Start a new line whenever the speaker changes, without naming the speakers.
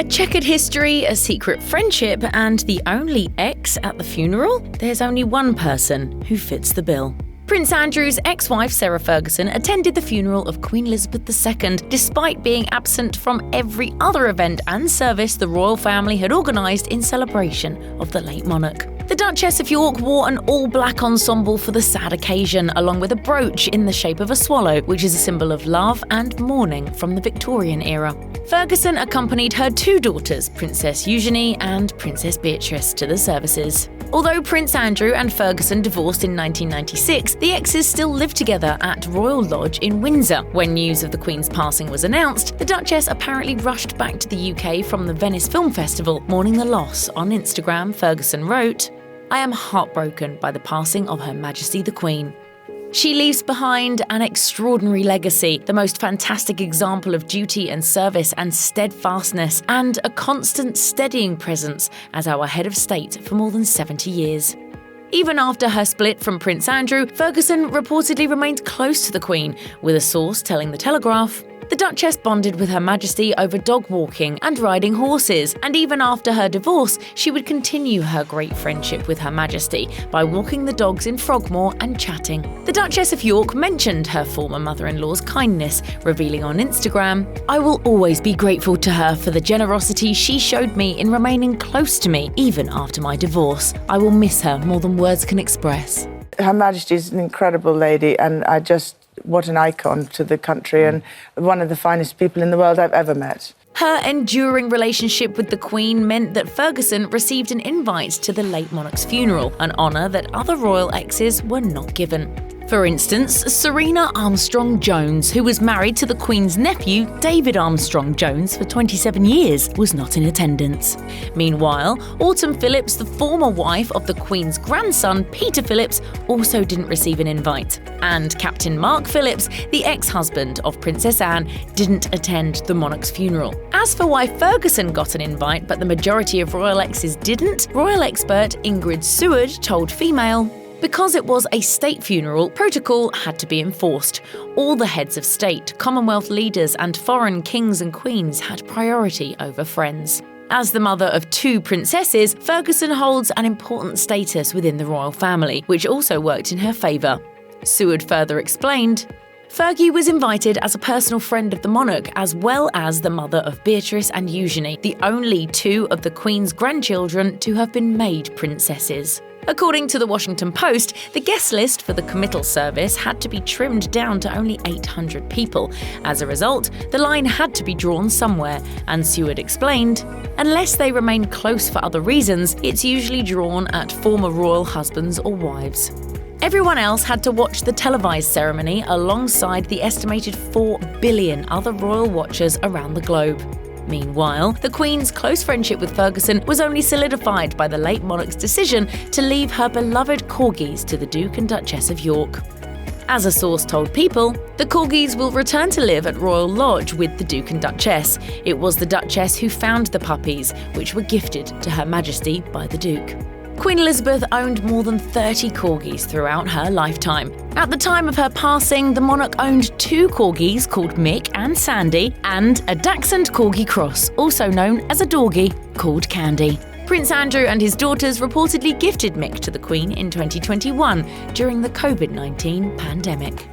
A checkered history, a secret friendship, and the only ex at the funeral? There's only one person who fits the bill. Prince Andrew's ex-wife Sarah Ferguson attended the funeral of Queen Elizabeth II despite being absent from every other event and service the royal family had organised in celebration of the late monarch. The Duchess of York wore an all-black ensemble for the sad occasion, along with a brooch in the shape of a swallow, which is a symbol of love and mourning from the Victorian era. Ferguson accompanied her two daughters, Princess Eugenie and Princess Beatrice, to the services. Although Prince Andrew and Ferguson divorced in 1996, the exes still live together at Royal Lodge in Windsor. When news of the Queen's passing was announced, the Duchess apparently rushed back to the UK from the Venice Film Festival, mourning the loss. On Instagram, Ferguson wrote, "I am heartbroken by the passing of Her Majesty the Queen. She leaves behind an extraordinary legacy, the most fantastic example of duty and service and steadfastness, and a constant steadying presence as our head of state for more than 70 years. Even after her split from Prince Andrew, Ferguson reportedly remained close to the Queen, with a source telling The Telegraph, "The Duchess bonded with Her Majesty over dog walking and riding horses, and even after her divorce, she would continue her great friendship with Her Majesty by walking the dogs in Frogmore and chatting." The Duchess of York mentioned her former mother-in-law's kindness, revealing on Instagram, "I will always be grateful to her for the generosity she showed me in remaining close to me, even after my divorce. I will miss her more than words can express."
Her Majesty is an incredible lady, and what an icon to the country and one of the finest people in the world I've ever met.
Her enduring relationship with the Queen meant that Ferguson received an invite to the late monarch's funeral, an honour that other royal exes were not given. For instance, Serena Armstrong-Jones, who was married to the Queen's nephew, David Armstrong-Jones, for 27 years, was not in attendance. Meanwhile, Autumn Phillips, the former wife of the Queen's grandson, Peter Phillips, also didn't receive an invite. And Captain Mark Phillips, the ex-husband of Princess Anne, didn't attend the monarch's funeral. As for why Ferguson got an invite but the majority of royal exes didn't, royal expert Ingrid Seward told Female, "Because it was a state funeral, protocol had to be enforced. All the heads of state, Commonwealth leaders and foreign kings and queens had priority over friends." As the mother of two princesses, Ferguson holds an important status within the royal family, which also worked in her favour. Seward further explained, "Fergie was invited as a personal friend of the monarch, as well as the mother of Beatrice and Eugenie, the only two of the Queen's grandchildren to have been made princesses." According to the Washington Post, the guest list for the committal service had to be trimmed down to only 800 people. As a result, the line had to be drawn somewhere, and Seward explained, "Unless they remain close for other reasons, it's usually drawn at former royal husbands or wives." Everyone else had to watch the televised ceremony alongside the estimated 4 billion other royal watchers around the globe. Meanwhile, the Queen's close friendship with Ferguson was only solidified by the late monarch's decision to leave her beloved corgis to the Duke and Duchess of York. As a source told People, the corgis will return to live at Royal Lodge with the Duke and Duchess. It was the Duchess who found the puppies, which were gifted to Her Majesty by the Duke. Queen Elizabeth owned more than 30 corgis throughout her lifetime. At the time of her passing, the monarch owned two corgis called Mick and Sandy, and a Dachshund Corgi Cross, also known as a Dorgie, called Candy. Prince Andrew and his daughters reportedly gifted Mick to the Queen in 2021 during the COVID-19 pandemic.